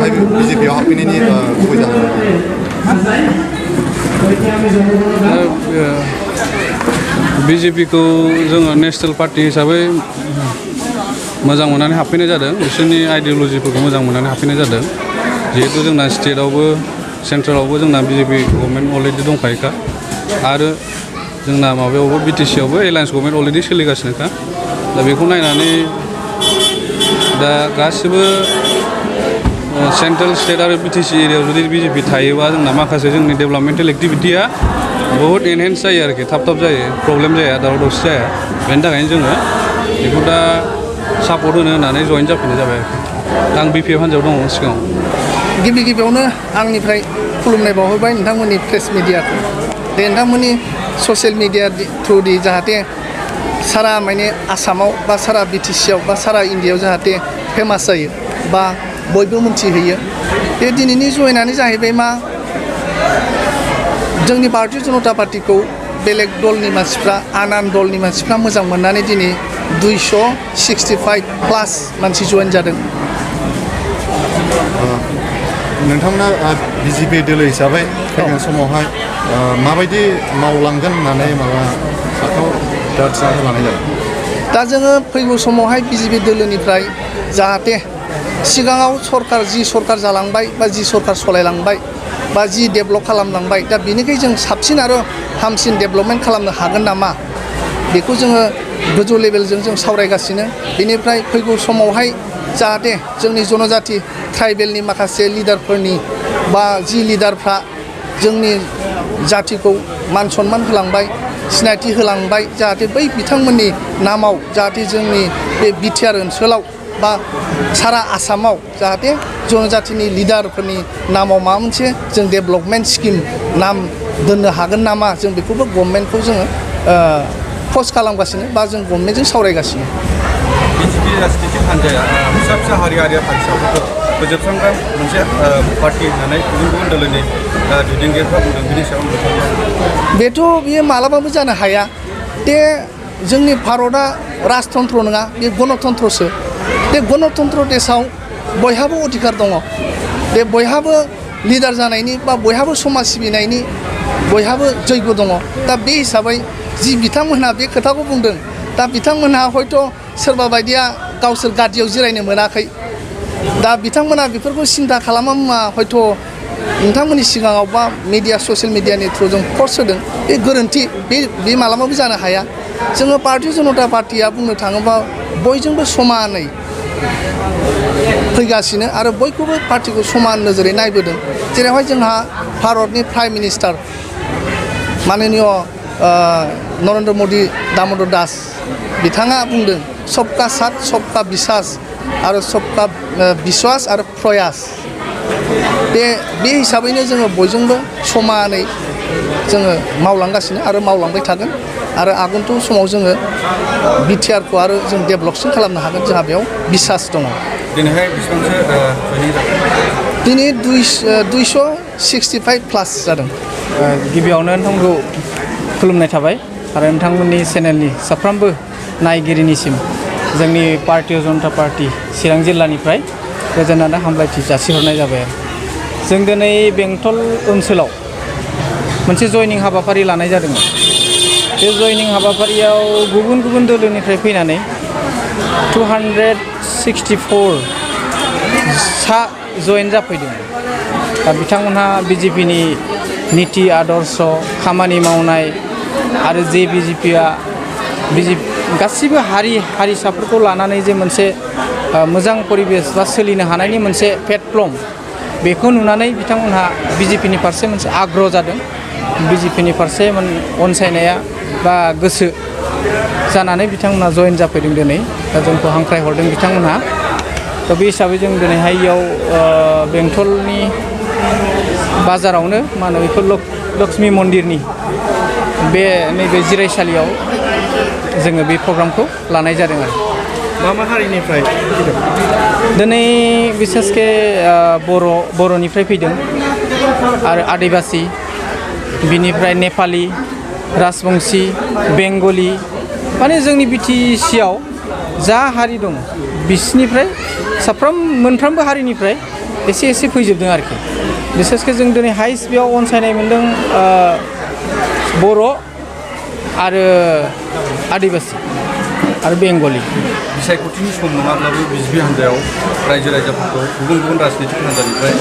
समावहाय बिजेपि आव हाबफैनायनि गुबै जाहोना बिजेपि को जोङो नेशनेल पार्टी हिसाबै मोजां मोननानै हाबफैनाय जादों बिसोरनि आइडिय'लजिफोरखौ मोजां मोननानै हाबफैनाय जादों जिहेतु जोंना स्टेटआवबो सेन्ट्रेलावबो जोंना बिजेपि गभर्नमेन्ट अलरेडि दंखायोखा आरो जोंना माबायावबो बिटिसि आवबो एलायन्स गभर्नमेन्ट अलरेडि सोलिगासिनोखा दा बेखौ नायनानै दा गासिबो सेन्ट्रेल स्टेट आरो बिटिसि एरियायाव जुदि बिजेपि थायोबा जोंना माखासे जोंनि डेभेलपमेन्टेल एक्टिभिटिया बहुत एनहेन्स जायो आरोखि थाब जायो प्रब्लेम जाया दावराव दावसि जाया बेनि थाखायनो जोङो बेखौ दा सापर्ट होनो होननानै जइन जाफैनाय जाबाय आरोखि आं बिपिएफ हान्जायाव दङ सिगाङाव गिबियावनो आंनिफ्राय खुलुमनाय बावहरबाय नोंथांमोननि प्रेस मिडियाखौ दे नोंथांमोननि ससियेल मिडिया थ्रुयै जाहाथे सारा माने आसामाव बा सारा बिटिसिआव बा सारा इन्डियायाव जाहाथे फेमास जायो बा बयबो मिन्थिहोयो बे दिनैनि जइनानो जाहैबाय मा जोंनि भारतीय जनता पार्टीखौ बेलेग दलनि मानसिफ्रा आनान दलनि मानसिफ्रा मोजां मोननानै दिनै 265 प्लास मानसि जइन जादों नोंथांमोना बिजेपि दोलो हिसाबै फैगोन समावहाय माबायदि मावलांगोन होननानै माबा थिरांथा लानाय जादों दा जोङो फैगौ समावहाय बिजेपि दोलोनिफ्राय जाहाथे सिगाङाव जि सरकार जालांबाय बा जि सरकार सलायलांबाय बा जि डेभेलप खालामलांबाय दा बेनिखाय जों साबसिन आरो हामसिन डेभेलपमेन्ट खालामनो हागोन नामा बेखौ जोङो गोजौ लेभेलजों जों सावरायगासिनो बेनिफ्राय फैगौ समावहाय जाहाथे जोंनि जनजाति ट्राइबेलनि माखासे लिडारफोरनि बा जि लिडारफ्रा जोंनि जातिखौ मान सन्मान होलांबाय सिनायथि होलांबाय जाहाथे बै बिथांमोननि नामाव जाहाथे जोंनि बे बिटिआर ओनसोलाव बा सारा आसामाव जाहाथे जनजातिनि लिडारफोरनि नामाव माबा मोनसे जों डेभेलपमेन्ट स्किम नाम दोननो हागोन नामा जों बेखौबो गभर्नमेन्टखौ जोङो पस्ट खालामगासिनो बा जों गभर्नमेन्टजों सावरायगासिनो बिजेपि राजनितिक हान्जाया फिसा फिसा हारियारि हारिसाफोरखौ फोजोबस्रांग्रा मोनसे पार्टी होननानै गुबुन गुबुन दोलोनि दैदेनगिरिफ्रा बुंदों बिनि सायाव बेथ' बियो मालाबाबो जानो हाया बे जोंनि भारतआ राजतन्त्र नङा बे गणतन्त्रसो बे गणतन्त्र देशआव बयहाबो अधिकार दङ बे बयहाबो लिडार जानायनि बा बयहाबो समाज सिबिनायनि बयहाबो जैग दङ दा बे हिसाबै जि बिथांमोनहा बे खोथाखौ बुंदों दा बिथांमोनहा हयथ' सोरबा बायदिया गावसोर गादियाव जिरायनो मोनाखै दा बिथांमोना बेफोरखौ सिन्था खालामा हयथ' नोंथांमोननि सिगाङाव बा मिडिया ससियेल मिडियानि थ्रुजों पस्ट होदों बे गोरोन्थि बे मालाबाबो जानो हाया जोङो भारतीय जनता पार्टीया बुंनो थाङोबा बयजोंबो समानै फैगासिनो आरो बयखौबो पार्टीखौ समान नोजोरै नायबोदों जेरावहाय जोंहा भारतनि प्राइम मिनिस्टार माननीय नरेन्द्र मदि दामोदर दास बिथाङा बुंदों सबका साथ सबका बिसास आरो सबका बिश्वास आरो प्रयास बे हिसाबैनो जोङो बयजोंबो समानै जोङो मावलांगासिनो आरो मावलांबाय थागोन आरो आगन्तुक समाव जोङो बिटिआरखौ आरो जों डेभेलपसिन खालामनो हागोन जोंहा बेयाव बिसास दङ दिनैहाय बेसेबांसो दिनै 265 प्लास जादों गिबियावनो नोंथांखौ खुलुमनाय थाबाय आरो नोंथांमोननि चेनेलनि साफ्रोमबो नायगिरिनिसिम जोंनि भारतीय जनता पार्टी चिरां जिल्लानिफ्राय गोजोन आरो हामलायथि जासिहरनाय जाबाय जों दिनै बेंटल ओनसोलाव मोनसे जयनिं हाबाफारि लानाय जादोंमोन बे जयनिं हाबाफारियाव गुबुन गुबुन दोलोनिफ्राय फैनानै 264 सा जयेन जाफैदों दा बिथांमोनहा बिजेपिनि नीति आदर्श खामानि मावनाय आरो जे बिजेपिया गासिबो हारिसाफोरखौ लानानै जे मोनसे मोजां परिबेस बा सोलिनो हानायनि मोनसे प्लेटफर्म बेखौ नुनानै बिथांमोनहा बिजेपिनि फारसे मोनसे आग्रह जादों बिजेपिनि फारसे अनसायनाया बा गोसो जानानै बिथांमोनहा जयेन जाफैदों दिनै दा जोंखौ हांख्रायहरदों बिथांमोनहा दा बे हिसाबै जों दिनैहाय इयाव बेंटलनि बाजारावनो मा होनो बेखौ लक्ष्मी मन्दिरनि बे नैबे जिरायसालियाव जोङो बे प्रग्रामखौ लानाय जादों आरो मा हारिनिफ्राय दिनै बिसेसके बर'निफ्राय फैदों आरो आदिबासि बिनिफ्राय नेपालि राजबंशी बेंगलि माने जोंनि बिटिसिआव जा हारि दं बिसिनिफ्राय मोनफ्रोमबो हारिनिफ्राय एसे एसे फैजोबदों आरोखि बिसेसके जों दिनै हाइस्ट बेयाव अनसायनाय मोन्दों बर' आरो आदिबासि आरो बेंगलि बिसायख'थिनि सम नङाब्लाबो बिजिपि हान्जायाव रायजो राजाफोरखौ गुबुन गुबुन राजनितिक हान्जानिफ्राय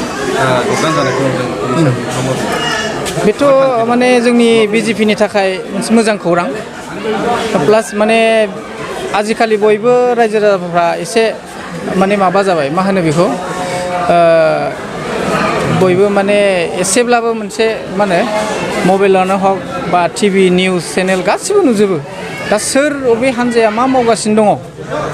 जगदान जानायखौ नुदों बेथ' माने जोंनि बिजेपिनि थाखाय मोनसे मोजां खौरां प्लास माने आजिखालि बयबो रायजो राजाफ्रा एसे माने माबा जाबाय मा होनो बेखौ बयबो माने एसेब्लाबो मोनसे मा होनो मबाइलानो हक बा टिभि निउस चेनेल गासिबो नुजोबो दा सोर बबे हान्जाया मा मावगासिनो दङ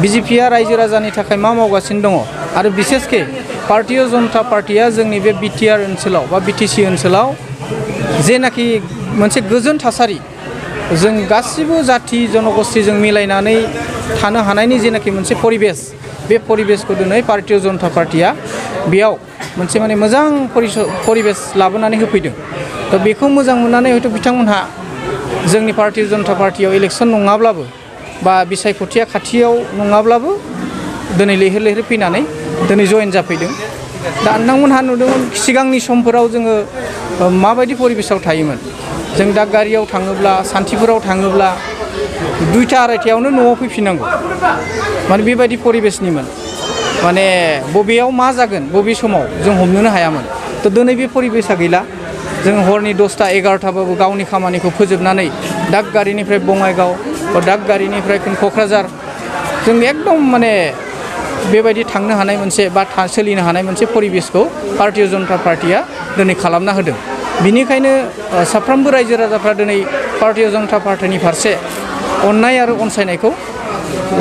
बिजेपिया रायजो राजानि थाखाय मा मावगासिनो दङ आरो बिसेसके भारतीय जनता पार्टिया जोंनि बे बिटिआर ओनसोलाव बा बिटिसि ओनसोलाव जेनाखि मोनसे गोजोन थासारि जों गासिबो जाथि जनगोष्ठीजों मिलायनानै थानो हानायनि जेनाखि मोनसे परिबेस बे परिबेसखौ दिनै भारतीय जनता पार्टिया बेयाव मोनसे माने मोजां परिबेस लाबोनानै होफैदों दा बेखौ मोजां मोननानै हयथ' बिथांमोनहा जोंनि भारतीय जनता पार्टियाव इलेक्सन नङाब्लाबो बा बिसायख'थिया खाथियाव नङाब्लाबो दिनै लैहोर लैहोर फैनानै दिनै जयेन जाफैदों दा नोंथांमोनहा नुदोंमोन सिगांनि समफोराव जोङो माबायदि परिबेसाव थायोमोन जों दागगारियाव थाङोब्ला सान्थिफुराव थाङोब्ला 2टा 2:30 न'आव फैफिननांगौ माने बेबायदि परिबेसनिमोन माने बबेयाव मा जागोन बबे समाव जों हमनोनो हायामोन थ' दिनै बे परिबेसा गैला जों हरनि 10टा 11टाबाबो गावनि खामानिखौ फोजोबनानै दागगारिनिफ्राय बङाइगाव बा दागगारिनिफ्राय क'क्राझार जों एकदम माने बेबायदि थांनो हानाय मोनसे बा सोलिनो हानाय मोनसे परिबेसखौ भारतीय जनता पार्टिया दिनै खालामना होदों बिनिखायनो साफ्रोमबो रायजो राजाफ्रा दिनै भारतीय जनता पार्टिनि फारसे अननाय आरो अनसायनायखौ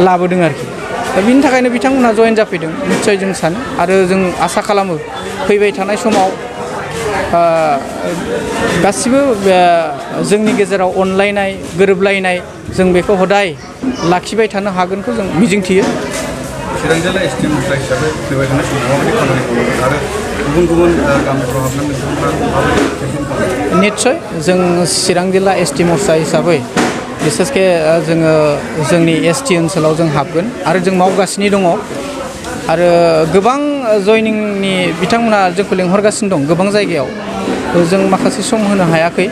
लाबोदों आरोखि दा बिनि थाखायनो बिथांमोनहा जयेन जाफैदों निस्सय जों सानो आरो जों आसा खालामो फैबाय थानाय समाव गासिबो जोंनि गेजेराव अनलायनाय गोरोबलायनाय जों बेखौ हदाय लाखिबाय थानो हागोनखौ जों मिजिंथियो चिरां जिल्ला एसटि मोसा हिसाबै फैबाय थानाय समाव माबायदि खामानि मावगोन आरो गुबुन गुबुन गामिफ्राव हाबनानै नोंथांमोना माबायदि निस्सय जों चिरां जिल्ला एसटि मोसा हिसाबै बिसेसके जोङो जोंनि एसटि ओनसोलाव जों हाबगोन आरो जों मावगासिनो दङ आरो गोबां जयनिंनि बिथांमोना जोंखौ लेंहरगासिनो दं गोबां जायगायाव जों माखासे सम होनो हायाखै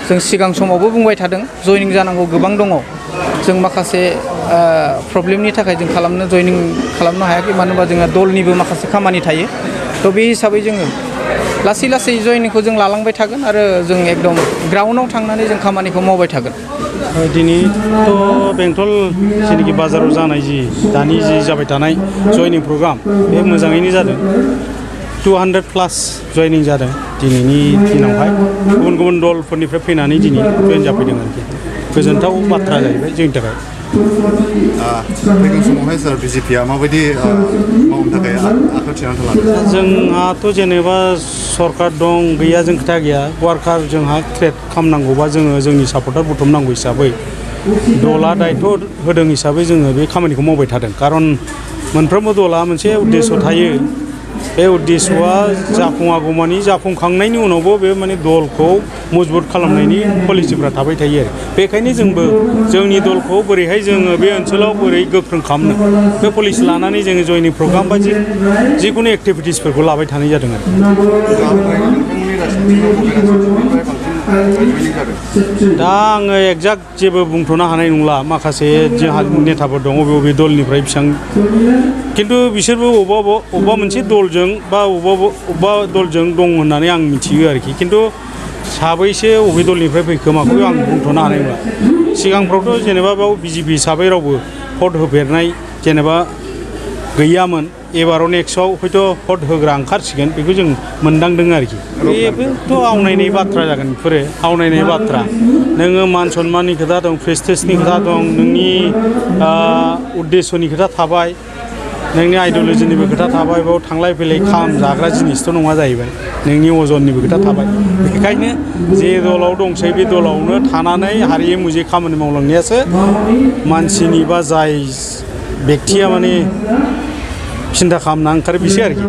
जों सिगां समावबो बुंबाय थादों जयनिं जानांगौ गोबां दङ जों माखासे प्रब्लेमनि थाखाय जों जयनिं खालामनो हायाखै मानो होनबा जोंहा दलनिबो माखासे खामानि थायो थ' बे हिसाबै जोङो लासै लासै जयनिंखौ जों लालांबाय थागोन आरो जों एकदम ग्राउन्डआव थांनानै जों खामानिखौ मावबाय थागोन दिनैथ' बेंटल जेनाखि बाजाराव जानाय दानि जाबाय थानाय जयनिं प्रग्राम बे मोजाङैनो जादों 200+ जयनिं जादों दिनैनि दिनावहाय गुबुन गुबुन दलफोरनिफ्राय फैनानै दिनै जयेन जाफैदों आरोखि गोजोनथाव बाथ्रा जाहैबाय जोंनि थाखाय फैगोन समावहाय सार बिजेपिया माबायदि मावनो थाखाय आखाइ थिरांथा लादों जोंहाथ' जेनेबा सरकार दं गैया जों खोथा गैया वार्कार जोंहा क्रिएट खालामनांगौबा जोङो जोंनि सापर्टार बुथुमनांगौ हिसाबै दला दायथ' होदों हिसाबै जोङो बे खामानिखौ मावबाय थादों खारन मोनफ्रोमबो दला मोनसे उद्देश्य थायो बे उद्देश्यआ जाफुङागौमानि जाफुंखांनायनि उनावबो बे माने दलखौ मजबुत खालामनायनि पलिसिफ्रा थाबाय थायो आरो बेखायनो जोंबो जोंनि दलखौ बोरैहाय जोङो बे ओनसोलाव बोरै गोख्रों खालामनो बे पलिसि लानानै जोङो जयनिं प्रग्राम बा जिखुनु एक्टिभिटिसफोरखौ लाबाय थानाय जादों आरो दा आङो एक्जाक्ट जेबो बुंथ'नो हानाय नंला माखासे जोंहा नेताफोर दङ बबे दलनिफ्राय बेसेबां खिन्थु बिसोरबो अबेबा मोनसे दलजों बा अबेबा दलजों दं होननानै आं मिथियो आरोखि खिन्थु साबैसे अबे दलनिफ्राय फैखो माखौ आं बुंथ'नो हानाय नंला सिगांफ्रावथ' जेनेबा बेयाव बिजेपि हिसाबै रावबो भट होफेरनाय जेनेबा गैयामोन एबाराव नेक्स्टआव हयथ' भट होग्रा ओंखारसिगोन बेखौ जों मोनदांदों आरोखि बेफोरथ' आवनायनाय बाथ्रा जागोन बेफोरो आवनायनाय बाथ्रा नोङो मान सन्माननि खोथा दं प्रेस्टिजनि खोथा दं नोंनि उद्देश्यनि खोथा थाबाय नोंनि आइडिय'लजिनिबो खोथा थाबाय बेयाव थांलाय फैलाय खाम जाग्रा जिनिसथ' नङा जाहैबाय नोंनि अजननिबो खोथा थाबाय बेखायनो जे दलाव दंसै बे दलावनो थानानै हारियै मुजि खामानि मावलांनायासो मानसिनि बा जाय बेक्तिया माने सिन्था खालामना ओंखारो बिसो आरोखि